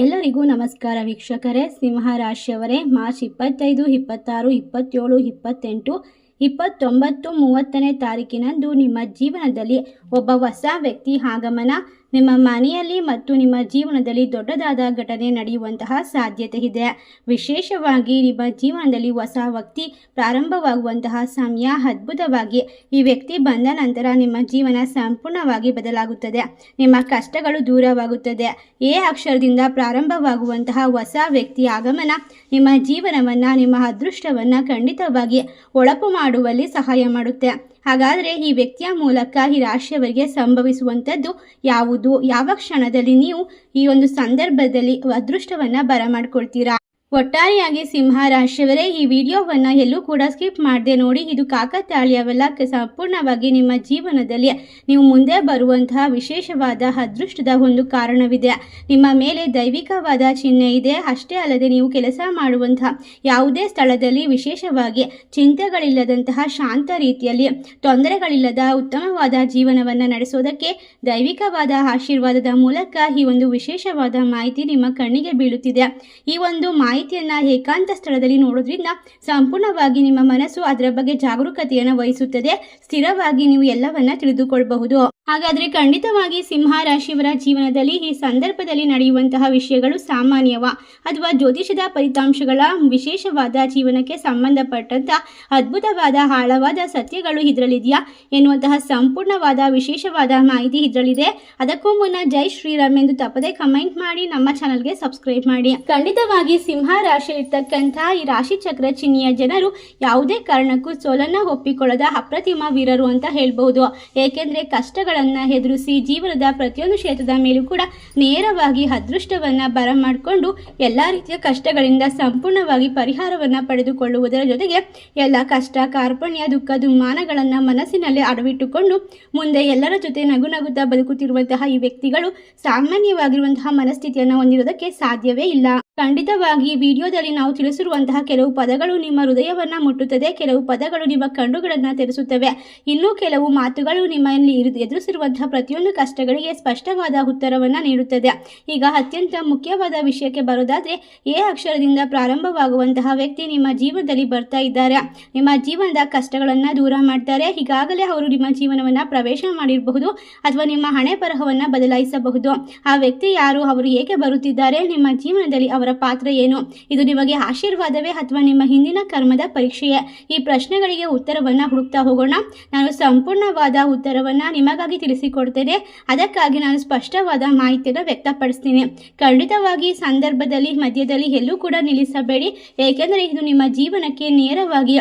ಎಲ್ಲರಿಗೂ ನಮಸ್ಕಾರ ವೀಕ್ಷಕರೇ. ಸಿಂಹ ರಾಶಿಯವರೇ, ಮಾರ್ಚ್ 25, 26, 27, 28, 29, 30ನೇ ತಾರೀಕಿನಂದು ನಿಮ್ಮ ಜೀವನದಲ್ಲಿ ಒಬ್ಬ ಹೊಸ ವ್ಯಕ್ತಿ ಆಗಮನ ನಿಮ್ಮ ಮನೆಯಲ್ಲಿ ಮತ್ತು ನಿಮ್ಮ ಜೀವನದಲ್ಲಿ ದೊಡ್ಡದಾದ ಘಟನೆ ನಡೆಯುವಂತಹ ಸಾಧ್ಯತೆ ಇದೆ. ವಿಶೇಷವಾಗಿ ನಿಮ್ಮ ಜೀವನದಲ್ಲಿ ಹೊಸ ವ್ಯಕ್ತಿ ಪ್ರಾರಂಭವಾಗುವಂತಹ ಸಮಯ ಅದ್ಭುತವಾಗಿ. ಈ ವ್ಯಕ್ತಿ ಬಂದ ನಂತರ ನಿಮ್ಮ ಜೀವನ ಸಂಪೂರ್ಣವಾಗಿ ಬದಲಾಗುತ್ತದೆ. ನಿಮ್ಮ ಕಷ್ಟಗಳು ದೂರವಾಗುತ್ತದೆ. ಎ ಅಕ್ಷರದಿಂದ ಪ್ರಾರಂಭವಾಗುವಂತಹ ಹೊಸ ವ್ಯಕ್ತಿ ಆಗಮನ ನಿಮ್ಮ ಜೀವನವನ್ನು, ನಿಮ್ಮ ಅದೃಷ್ಟವನ್ನು ಖಂಡಿತವಾಗಿ ಹೊಳಪು ಮಾಡುವಲ್ಲಿ ಸಹಾಯ ಮಾಡುತ್ತೆ. ಹಾಗಾದರೆ ಈ ವ್ಯಕ್ತಿಯ ಮೂಲಕ ಈ ರಾಶಿಯವರಿಗೆ ಸಂಭವಿಸುವಂಥದ್ದು ಯಾವುದು? ಯಾವ ಕ್ಷಣದಲ್ಲಿ ನೀವು ಈ ಒಂದು ಸಂದರ್ಭದಲ್ಲಿ ಅದೃಷ್ಟವನ್ನು ಬರಮಾಡ್ಕೊಳ್ತೀರಾ? ಒಟ್ಟಾರೆಯಾಗಿ ಸಿಂಹ ರಾಶಿಯವರೇ, ಈ ವಿಡಿಯೋವನ್ನು ಎಲ್ಲೂ ಕೂಡ ಸ್ಕಿಪ್ ಮಾಡದೆ ನೋಡಿ. ಇದು ಕಾಕತಾಳೀಯವಲ್ಲ, ಸಂಪೂರ್ಣವಾಗಿ ನಿಮ್ಮ ಜೀವನದಲ್ಲಿ ನೀವು ಮುಂದೆ ಬರುವಂತಹ ವಿಶೇಷವಾದ ಅದೃಷ್ಟದ ಒಂದು ಕಾರಣವಿದೆ. ನಿಮ್ಮ ಮೇಲೆ ದೈವಿಕವಾದ ಚಿಹ್ನೆ ಇದೆ. ಅಷ್ಟೇ ಅಲ್ಲದೆ ನೀವು ಕೆಲಸ ಮಾಡುವಂತಹ ಯಾವುದೇ ಸ್ಥಳದಲ್ಲಿ ವಿಶೇಷವಾಗಿ ಚಿಂತೆಗಳಿಲ್ಲದಂತಹ ಶಾಂತ ರೀತಿಯಲ್ಲಿ ತೊಂದರೆಗಳಿಲ್ಲದ ಉತ್ತಮವಾದ ಜೀವನವನ್ನು ನಡೆಸೋದಕ್ಕೆ ದೈವಿಕವಾದ ಆಶೀರ್ವಾದದ ಮೂಲಕ ಈ ಒಂದು ವಿಶೇಷವಾದ ಮಾಹಿತಿ ನಿಮ್ಮ ಕಣ್ಣಿಗೆ ಬೀಳುತ್ತಿದೆ. ಈ ಒಂದು ಮಾಹಿತಿಯನ್ನು ಏಕಾಂತ ಸ್ಥಳದಲ್ಲಿ ನೋಡೋದ್ರಿಂದ ಸಂಪೂರ್ಣವಾಗಿ ನಿಮ್ಮ ಮನಸ್ಸು ಅದರ ಬಗ್ಗೆ ಜಾಗರೂಕತೆಯನ್ನು ವಹಿಸುತ್ತದೆ. ಸ್ಥಿರವಾಗಿ ನೀವು ಎಲ್ಲವನ್ನ ತಿಳಿದುಕೊಳ್ಳಬಹುದು. ಹಾಗಾದರೆ ಖಂಡಿತವಾಗಿ ಸಿಂಹ ರಾಶಿಯವರ ಜೀವನದಲ್ಲಿ ಈ ಸಂದರ್ಭದಲ್ಲಿ ನಡೆಯುವಂತಹ ವಿಷಯಗಳು ಸಾಮಾನ್ಯವ ಅಥವಾ ಜ್ಯೋತಿಷದ ಫಲಿತಾಂಶಗಳ ವಿಶೇಷವಾದ ಜೀವನಕ್ಕೆ ಸಂಬಂಧಪಟ್ಟಂತ ಅದ್ಭುತವಾದ ಆಳವಾದ ಸತ್ಯಗಳು ಇದರಲ್ಲಿದೆಯಾ ಎನ್ನುವಂತಹ ಸಂಪೂರ್ಣವಾದ ವಿಶೇಷವಾದ ಮಾಹಿತಿ ಇದರಲ್ಲಿದೆ. ಅದಕ್ಕೂ ಮುನ್ನ ಜೈ ಶ್ರೀರಾಮ್ ಎಂದು ತಪ್ಪದೆ ಕಮೆಂಟ್ ಮಾಡಿ, ನಮ್ಮ ಚಾನಲ್ಗೆ ಸಬ್ಸ್ಕ್ರೈಬ್ ಮಾಡಿ. ಖಂಡಿತವಾಗಿ ಸಿಂಹ ರಾಶಿಯಲ್ಲಿರ್ತಕ್ಕಂಥ ಈ ರಾಶಿ ಚಕ್ರ ಚಿಹ್ನೆಯ ಜನರು ಯಾವುದೇ ಕಾರಣಕ್ಕೂ ಸೋಲನ್ನ ಒಪ್ಪಿಕೊಳ್ಳದ ಅಪ್ರತಿಮ ವೀರರು ಅಂತ ಹೇಳ್ಬಹುದು. ಏಕೆಂದರೆ ಕಷ್ಟಗಳನ್ನ ಎದುರಿಸಿ ಜೀವನದ ಪ್ರತಿಯೊಂದು ಕ್ಷೇತ್ರದ ಮೇಲೂ ಕೂಡ ನೇರವಾಗಿ ಅದೃಷ್ಟವನ್ನ ಬರಮಾಡಿಕೊಂಡು ಎಲ್ಲಾ ರೀತಿಯ ಕಷ್ಟಗಳಿಂದ ಸಂಪೂರ್ಣವಾಗಿ ಪರಿಹಾರವನ್ನ ಪಡೆದುಕೊಳ್ಳುವುದರ ಜೊತೆಗೆ ಎಲ್ಲ ಕಷ್ಟ, ಕಾರ್ಪಣ್ಯ, ದುಃಖ, ದುಮ್ಮಾನಗಳನ್ನ ಮನಸ್ಸಿನಲ್ಲಿ ಅಡವಿಟ್ಟುಕೊಂಡು ಮುಂದೆ ಎಲ್ಲರ ಜೊತೆ ನಗುತ್ತಾ ಬದುಕುತ್ತಿರುವಂತಹ ಈ ವ್ಯಕ್ತಿಗಳು ಸಾಮಾನ್ಯವಾಗಿರುವಂತಹ ಮನಸ್ಥಿತಿಯನ್ನು ಹೊಂದಿರುವುದಕ್ಕೆ ಸಾಧ್ಯವೇ ಇಲ್ಲ. ಖಂಡಿತವಾಗಿ ವಿಡಿಯೋದಲ್ಲಿ ನಾವು ತಿಳಿಸಿರುವಂತಹ ಕೆಲವು ಪದಗಳು ನಿಮ್ಮ ಹೃದಯವನ್ನ ಮುಟ್ಟುತ್ತದೆ, ಕೆಲವು ಪದಗಳು ನಿಮ್ಮ ಕಣ್ಣುಗಳನ್ನು ತೆರೆಸುತ್ತವೆ, ಇನ್ನೂ ಕೆಲವು ಮಾತುಗಳು ನಿಮ್ಮಲ್ಲಿ ಎದುರಿಸಿರುವಂತಹ ಪ್ರತಿಯೊಂದು ಕಷ್ಟಗಳಿಗೆ ಸ್ಪಷ್ಟವಾದ ಉತ್ತರವನ್ನ ನೀಡುತ್ತದೆ. ಈಗ ಅತ್ಯಂತ ಮುಖ್ಯವಾದ ವಿಷಯಕ್ಕೆ ಬರೋದಾದ್ರೆ, ಎ ಅಕ್ಷರದಿಂದ ಪ್ರಾರಂಭವಾಗುವಂತಹ ವ್ಯಕ್ತಿ ನಿಮ್ಮ ಜೀವನದಲ್ಲಿ ಬರ್ತಾ ಇದ್ದಾರೆ. ನಿಮ್ಮ ಜೀವನದ ಕಷ್ಟಗಳನ್ನ ದೂರ ಮಾಡ್ತಾರೆ. ಈಗಾಗಲೇ ಅವರು ನಿಮ್ಮ ಜೀವನವನ್ನ ಪ್ರವೇಶ ಮಾಡಿರಬಹುದು ಅಥವಾ ನಿಮ್ಮ ಹಣೆ ಬರಹವನ್ನ ಬದಲಾಯಿಸಬಹುದು. ಆ ವ್ಯಕ್ತಿ ಯಾರು? ಅವರು ಏಕೆ ಬರುತ್ತಿದ್ದಾರೆ? ನಿಮ್ಮ ಜೀವನದಲ್ಲಿ ಅವರ ಪಾತ್ರ ಏನು? ಇದು ನಿಮಗೆ ಆಶೀರ್ವಾದವೇ ಅಥವಾ ನಿಮ್ಮ ಹಿಂದಿನ ಕರ್ಮದ ಪರೀಕ್ಷೆಯೇ? ಈ ಪ್ರಶ್ನೆಗಳಿಗೆ ಉತ್ತರವನ್ನ ಹುಡುಕ್ತಾ ಹೋಗೋಣ. ನಾನು ಸಂಪೂರ್ಣವಾದ ಉತ್ತರವನ್ನ ನಿಮಗಾಗಿ ತಿಳಿಸಿಕೊಡ್ತೇನೆ. ಅದಕ್ಕಾಗಿ ನಾನು ಸ್ಪಷ್ಟವಾದ ಮಾಹಿತಿಯನ್ನು ವ್ಯಕ್ತಪಡಿಸ್ತೀನಿ. ಖಂಡಿತವಾಗಿ ಸಂದರ್ಭದಲ್ಲಿ ಮಧ್ಯದಲ್ಲಿ ಎಲ್ಲೂ ಕೂಡ ನಿಲ್ಲಿಸಬೇಡಿ. ಏಕೆಂದರೆ ಇದು ನಿಮ್ಮ ಜೀವನಕ್ಕೆ ನೇರವಾಗಿ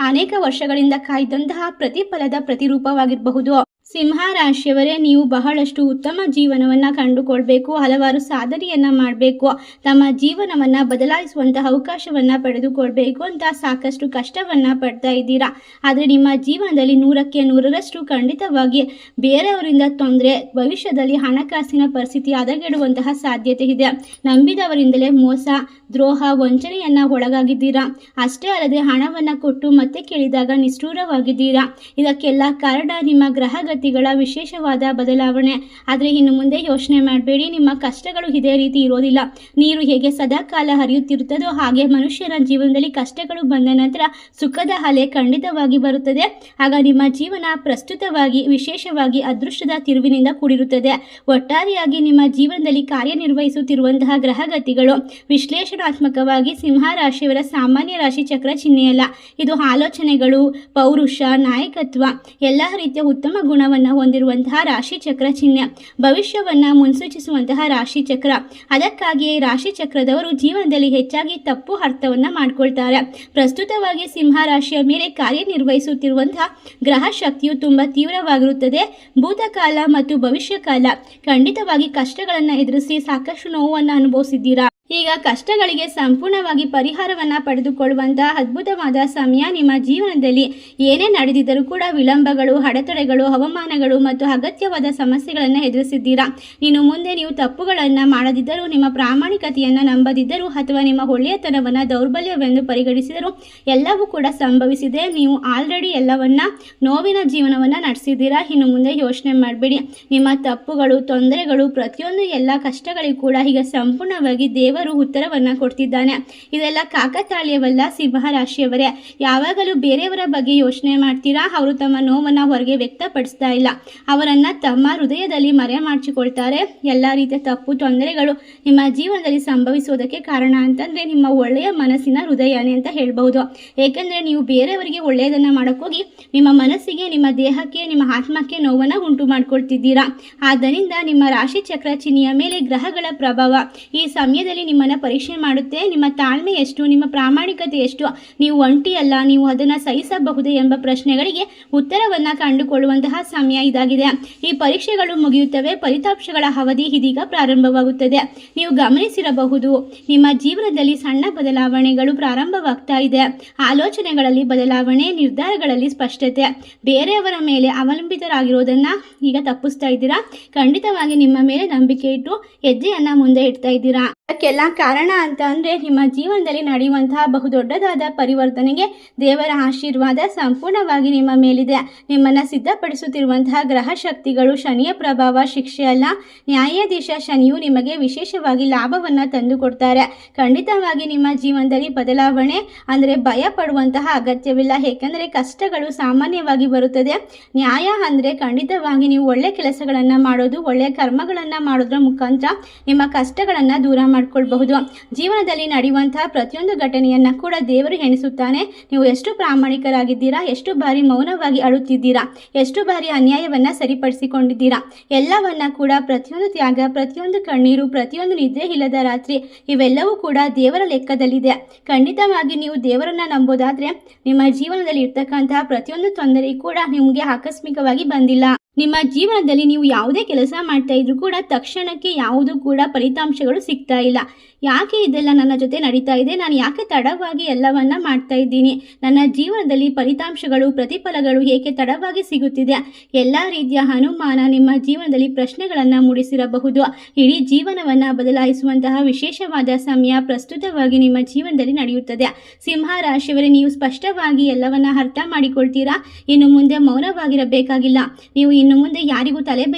ಅನೇಕ ವರ್ಷಗಳಿಂದ ಕಾಯ್ದಂತಹ ಪ್ರತಿಫಲದ ಪ್ರತಿರೂಪವಾಗಿರಬಹುದು. ಸಿಂಹ ರಾಶಿಯವರೇ, ನೀವು ಬಹಳಷ್ಟು ಉತ್ತಮ ಜೀವನವನ್ನು ಕಂಡುಕೊಳ್ಬೇಕು, ಹಲವಾರು ಸಾಧನೆಯನ್ನು ಮಾಡಬೇಕು, ತಮ್ಮ ಜೀವನವನ್ನು ಬದಲಾಯಿಸುವಂತಹ ಅವಕಾಶವನ್ನು ಪಡೆದುಕೊಳ್ಬೇಕು ಅಂತ ಸಾಕಷ್ಟು ಕಷ್ಟವನ್ನು ಪಡ್ತಾ ಇದ್ದೀರಾ. ಆದರೆ ನಿಮ್ಮ ಜೀವನದಲ್ಲಿ 100ಕ್ಕೆ 100ರಷ್ಟು ಖಂಡಿತವಾಗಿ ಬೇರೆಯವರಿಂದ ತೊಂದರೆ, ಭವಿಷ್ಯದಲ್ಲಿ ಹಣಕಾಸಿನ ಪರಿಸ್ಥಿತಿ ಹದಗೆಡುವಂತಹ ಸಾಧ್ಯತೆ ಇದೆ. ನಂಬಿದವರಿಂದಲೇ ಮೋಸ, ದ್ರೋಹ, ವಂಚನೆಯನ್ನು ಒಳಗಾಗಿದ್ದೀರಾ. ಅಷ್ಟೇ ಅಲ್ಲದೆ ಹಣವನ್ನು ಕೊಟ್ಟು ಮತ್ತೆ ಕೇಳಿದಾಗ ನಿಷ್ಠೂರವಾಗಿದ್ದೀರಾ. ಇದಕ್ಕೆಲ್ಲ ಕಾರಣ ನಿಮ್ಮ ಗ್ರಹಗತಿಗಳ ವಿಶೇಷವಾದ ಬದಲಾವಣೆ. ಆದರೆ ಇನ್ನು ಮುಂದೆ ಯೋಚನೆ ಮಾಡಬೇಡಿ, ನಿಮ್ಮ ಕಷ್ಟಗಳು ಇದೇ ರೀತಿ ಇರೋದಿಲ್ಲ. ನೀರು ಹೇಗೆ ಸದಾಕಾಲ ಹರಿಯುತ್ತಿರುತ್ತದೋ ಹಾಗೆ ಮನುಷ್ಯನ ಜೀವನದಲ್ಲಿ ಕಷ್ಟಗಳು ಬಂದ ನಂತರ ಸುಖದ ಅಲೆ ಖಂಡಿತವಾಗಿ ಬರುತ್ತದೆ. ಆಗ ನಿಮ್ಮ ಜೀವನ ಪ್ರಸ್ತುತವಾಗಿ ವಿಶೇಷವಾಗಿ ಅದೃಷ್ಟದ ತಿರುವಿನಿಂದ ಕೂಡಿರುತ್ತದೆ. ಒಟ್ಟಾರೆಯಾಗಿ ನಿಮ್ಮ ಜೀವನದಲ್ಲಿ ಕಾರ್ಯನಿರ್ವಹಿಸುತ್ತಿರುವಂತಹ ಗ್ರಹಗತಿಗಳು ವಿಶ್ಲೇಷಣಾತ್ಮಕವಾಗಿ ಸಿಂಹ ರಾಶಿಯವರ ಸಾಮಾನ್ಯ ರಾಶಿ ಚಕ್ರ ಚಿಹ್ನೆಯಲ್ಲ. ಇದು ಆಲೋಚನೆಗಳು, ಪೌರುಷ, ನಾಯಕತ್ವ, ಎಲ್ಲ ರೀತಿಯ ಉತ್ತಮ ಗುಣವನ್ನು ಹೊಂದಿರುವಂತಹ ರಾಶಿ ಚಕ್ರ ಚಿಹ್ನೆ, ಭವಿಷ್ಯವನ್ನ ಮುನ್ಸೂಚಿಸುವಂತಹ ರಾಶಿ ಚಕ್ರ. ಅದಕ್ಕಾಗಿಯೇ ರಾಶಿ ಚಕ್ರದವರು ಜೀವನದಲ್ಲಿ ಹೆಚ್ಚಾಗಿ ತಪ್ಪು ಅರ್ಥವನ್ನ ಮಾಡ್ಕೊಳ್ತಾರೆ. ಪ್ರಸ್ತುತವಾಗಿ ಸಿಂಹ ರಾಶಿಯ ಮೇಲೆ ಕಾರ್ಯನಿರ್ವಹಿಸುತ್ತಿರುವಂತಹ ಗ್ರಹ ಶಕ್ತಿಯು ತುಂಬಾ ತೀವ್ರವಾಗಿರುತ್ತದೆ. ಭೂತಕಾಲ ಮತ್ತು ಭವಿಷ್ಯ ಕಾಲ ಖಂಡಿತವಾಗಿ ಕಷ್ಟಗಳನ್ನು ಎದುರಿಸಿ ಸಾಕಷ್ಟು ನೋವನ್ನು ಅನುಭವಿಸಿದ್ದೀರಾ. ಈಗ ಕಷ್ಟಗಳಿಗೆ ಸಂಪೂರ್ಣವಾಗಿ ಪರಿಹಾರವನ್ನು ಪಡೆದುಕೊಳ್ಳುವಂತಹ ಅದ್ಭುತವಾದ ಸಮಯ. ನಿಮ್ಮ ಜೀವನದಲ್ಲಿ ಏನೇ ನಡೆದಿದ್ದರೂ ಕೂಡ ವಿಳಂಬಗಳು, ಅಡೆತಡೆಗಳು, ಅವಮಾನಗಳು ಮತ್ತು ಅಗತ್ಯವಾದ ಸಮಸ್ಯೆಗಳನ್ನು ಎದುರಿಸಿದ್ದೀರಾ. ಇನ್ನು ಮುಂದೆ ನೀವು ತಪ್ಪುಗಳನ್ನು ಮಾಡದಿದ್ದರೂ, ನಿಮ್ಮ ಪ್ರಾಮಾಣಿಕತೆಯನ್ನು ನಂಬದಿದ್ದರೂ ಅಥವಾ ನಿಮ್ಮ ಒಳ್ಳೆಯತನವನ್ನು ದೌರ್ಬಲ್ಯವೆಂದು ಪರಿಗಣಿಸಿದರೂ ಎಲ್ಲವೂ ಕೂಡ ಸಂಭವಿಸಿದೆ. ನೀವು ಆಲ್ರೆಡಿ ಎಲ್ಲವನ್ನ ನೋವಿನ ಜೀವನವನ್ನು ನಡೆಸಿದ್ದೀರಾ. ಇನ್ನು ಮುಂದೆ ಯೋಚನೆ ಮಾಡಬೇಡಿ. ನಿಮ್ಮ ತಪ್ಪುಗಳು, ತೊಂದರೆಗಳು, ಪ್ರತಿಯೊಂದು ಎಲ್ಲ ಕಷ್ಟಗಳಿಗೂ ಕೂಡ ಈಗ ಸಂಪೂರ್ಣವಾಗಿ ದೇವರು ಉತ್ತರವನ್ನ ಕೊಡ್ತಿದ್ದಾನೆ. ಇದೆಲ್ಲ ಕಾಕತಾಳೀಯವಲ್ಲ ಸಿಂಹರಾಶಿಯವರೇ. ಯಾವಾಗಲೂ ಬೇರೆಯವರ ಬಗ್ಗೆ ಯೋಚನೆ ಮಾಡ್ತೀರಾ. ಅವರು ತಮ್ಮ ನೋವನ್ನು ಹೊರಗೆ ವ್ಯಕ್ತಪಡಿಸ್ತಾ ಇಲ್ಲ, ಅವರನ್ನ ತಮ್ಮ ಹೃದಯದಲ್ಲಿ ಮರೆ ಮಾಡಿಕೊಳ್ತಾರೆ. ಎಲ್ಲ ರೀತಿಯ ತಪ್ಪು ತೊಂದರೆಗಳು ನಿಮ್ಮ ಜೀವನದಲ್ಲಿ ಸಂಭವಿಸುವುದಕ್ಕೆ ಕಾರಣ ಅಂತಂದ್ರೆ ನಿಮ್ಮ ಒಳ್ಳೆಯ ಮನಸ್ಸಿನ ಹೃದಯನೇ ಅಂತ ಹೇಳ್ಬಹುದು. ಏಕೆಂದ್ರೆ ನೀವು ಬೇರೆಯವರಿಗೆ ಒಳ್ಳೆಯದನ್ನ ಮಾಡೋಕ್ಕೋಗಿ ನಿಮ್ಮ ಮನಸ್ಸಿಗೆ, ನಿಮ್ಮ ದೇಹಕ್ಕೆ, ನಿಮ್ಮ ಆತ್ಮಕ್ಕೆ ನೋವನ್ನು ಉಂಟು ಮಾಡ್ಕೊಳ್ತಿದ್ದೀರಾ. ಆದ್ದರಿಂದ ನಿಮ್ಮ ರಾಶಿ ಚಕ್ರ ಚಿಹ್ನೆಯ ಮೇಲೆ ಗ್ರಹಗಳ ಪ್ರಭಾವ ಈ ಸಮಯದಲ್ಲಿ ನಿಮ್ಮನ್ನು ಪರೀಕ್ಷೆ ಮಾಡುತ್ತೆ. ನಿಮ್ಮ ತಾಳ್ಮೆ ಎಷ್ಟು, ನಿಮ್ಮ ಪ್ರಾಮಾಣಿಕತೆ ಎಷ್ಟು, ನೀವು ಒಂಟಿಯಲ್ಲ, ನೀವು ಅದನ್ನು ಸಹಿಸಬಹುದೇ ಎಂಬ ಪ್ರಶ್ನೆಗಳಿಗೆ ಉತ್ತರವನ್ನು ಕಂಡುಕೊಳ್ಳುವಂತಹ ಸಮಯ ಇದಾಗಿದೆ. ಈ ಪರೀಕ್ಷೆಗಳು ಮುಗಿಯುತ್ತವೆ. ಫಲಿತಾಂಶಗಳ ಅವಧಿ ಇದೀಗ ಪ್ರಾರಂಭವಾಗುತ್ತದೆ. ನೀವು ಗಮನಿಸಿರಬಹುದು, ನಿಮ್ಮ ಜೀವನದಲ್ಲಿ ಸಣ್ಣ ಬದಲಾವಣೆಗಳು ಪ್ರಾರಂಭವಾಗ್ತಾ ಇದೆ. ಆಲೋಚನೆಗಳಲ್ಲಿ ಬದಲಾವಣೆ, ನಿರ್ಧಾರಗಳಲ್ಲಿ ಸ್ಪಷ್ಟತೆ. ಬೇರೆಯವರ ಮೇಲೆ ಅವಲಂಬಿತರಾಗಿರೋದನ್ನ ಈಗ ತಪ್ಪಿಸ್ತಾ ಇದ್ದೀರಾ. ಖಂಡಿತವಾಗಿ ನಿಮ್ಮ ಮೇಲೆ ನಂಬಿಕೆ ಇಟ್ಟು ಹೆಜ್ಜೆಯನ್ನ ಮುಂದೆ ಇಡ್ತಾ ಇದ್ದೀರಾ. ಅದಕ್ಕೆಲ್ಲ ಕಾರಣ ಅಂತ ಅಂದರೆ ನಿಮ್ಮ ಜೀವನದಲ್ಲಿ ನಡೆಯುವಂತಹ ಬಹುದೊಡ್ಡದಾದ ಪರಿವರ್ತನೆಗೆ ದೇವರ ಆಶೀರ್ವಾದ ಸಂಪೂರ್ಣವಾಗಿ ನಿಮ್ಮ ಮೇಲಿದೆ. ನಿಮ್ಮನ್ನು ಸಿದ್ಧಪಡಿಸುತ್ತಿರುವಂತಹ ಗ್ರಹ ಶಕ್ತಿಗಳು ಶನಿಯ ಪ್ರಭಾವ, ಶಿಕ್ಷೆ ಅಲ್ಲ. ನ್ಯಾಯಾಧೀಶ ಶನಿಯು ನಿಮಗೆ ವಿಶೇಷವಾಗಿ ಲಾಭವನ್ನು ತಂದುಕೊಡ್ತಾರೆ. ಖಂಡಿತವಾಗಿ ನಿಮ್ಮ ಜೀವನದಲ್ಲಿ ಬದಲಾವಣೆ ಅಂದರೆ ಭಯ ಪಡುವಂತಹ ಅಗತ್ಯವಿಲ್ಲ. ಏಕೆಂದರೆ ಕಷ್ಟಗಳು ಸಾಮಾನ್ಯವಾಗಿ ಬರುತ್ತದೆ. ನ್ಯಾಯ ಅಂದರೆ ಖಂಡಿತವಾಗಿ ನೀವು ಒಳ್ಳೆ ಕೆಲಸಗಳನ್ನು ಮಾಡೋದು, ಒಳ್ಳೆಯ ಕರ್ಮಗಳನ್ನು ಮಾಡೋದ್ರ ಮುಖಾಂತರ ನಿಮ್ಮ ಕಷ್ಟಗಳನ್ನು ದೂರ ಮಾಡ್ಕೊಳ್ಬಹುದು. ಜೀವನದಲ್ಲಿ ನಡೆಯುವಂತಹ ಪ್ರತಿಯೊಂದು ಘಟನೆಯನ್ನ ಕೂಡ ದೇವರು ಎಣಿಸುತ್ತಾನೆ. ನೀವು ಎಷ್ಟು ಪ್ರಾಮಾಣಿಕರಾಗಿದ್ದೀರಾ, ಎಷ್ಟು ಬಾರಿ ಮೌನವಾಗಿ ಅಳುತ್ತಿದ್ದೀರಾ, ಎಷ್ಟು ಬಾರಿ ಅನ್ಯಾಯವನ್ನ ಸರಿಪಡಿಸಿಕೊಂಡಿದ್ದೀರಾ, ಎಲ್ಲವನ್ನ ಕೂಡ ಪ್ರತಿಯೊಂದು ತ್ಯಾಗ, ಪ್ರತಿಯೊಂದು ಕಣ್ಣೀರು, ಪ್ರತಿಯೊಂದು ನಿದ್ರೆ ಇಲ್ಲದ ರಾತ್ರಿ ಇವೆಲ್ಲವೂ ಕೂಡ ದೇವರ ಲೆಕ್ಕದಲ್ಲಿದೆ. ಖಂಡಿತವಾಗಿ ನೀವು ದೇವರನ್ನ ನಂಬೋದಾದ್ರೆ ನಿಮ್ಮ ಜೀವನದಲ್ಲಿ ಇರ್ತಕ್ಕಂತಹ ಪ್ರತಿಯೊಂದು ತೊಂದರೆ ಕೂಡ ನಿಮಗೆ ಆಕಸ್ಮಿಕವಾಗಿ ಬಂದಿಲ್ಲ. ನಿಮ್ಮ ಜೀವನದಲ್ಲಿ ನೀವು ಯಾವುದೇ ಕೆಲಸ ಮಾಡ್ತಾ ಇದ್ರೂ ಕೂಡ ತಕ್ಷಣಕ್ಕೆ ಯಾವುದೂ ಕೂಡ ಫಲಿತಾಂಶಗಳು ಸಿಗ್ತಾ ಇಲ್ಲ. ಯಾಕೆ ಇದೆಲ್ಲ ನನ್ನ ಜೊತೆ ನಡೀತಾ ಇದೆ, ನಾನು ಯಾಕೆ ತಡವಾಗಿ ಎಲ್ಲವನ್ನ ಮಾಡ್ತಾ ಇದ್ದೀನಿ, ನನ್ನ ಜೀವನದಲ್ಲಿ ಫಲಿತಾಂಶಗಳು, ಪ್ರತಿಫಲಗಳು ಏಕೆ ತಡವಾಗಿ ಸಿಗುತ್ತಿದೆ, ಎಲ್ಲ ರೀತಿಯ ಅನುಮಾನ ನಿಮ್ಮ ಜೀವನದಲ್ಲಿ ಪ್ರಶ್ನೆಗಳನ್ನು ಮೂಡಿಸಿರಬಹುದು. ಇಡೀ ಜೀವನವನ್ನು ಬದಲಾಯಿಸುವಂತಹ ವಿಶೇಷವಾದ ಸಮಯ ಪ್ರಸ್ತುತವಾಗಿ ನಿಮ್ಮ ಜೀವನದಲ್ಲಿ ನಡೆಯುತ್ತದೆ. ಸಿಂಹ ರಾಶಿಯವರೇ, ನೀವು ಸ್ಪಷ್ಟವಾಗಿ ಎಲ್ಲವನ್ನ ಅರ್ಥ ಮಾಡಿಕೊಳ್ತೀರಾ. ಇನ್ನು ಮುಂದೆ ಮೌನವಾಗಿರಬೇಕಾಗಿಲ್ಲ. ನೀವು ಇನ್ನು ಮುಂದೆ ಯಾರಿಗೂ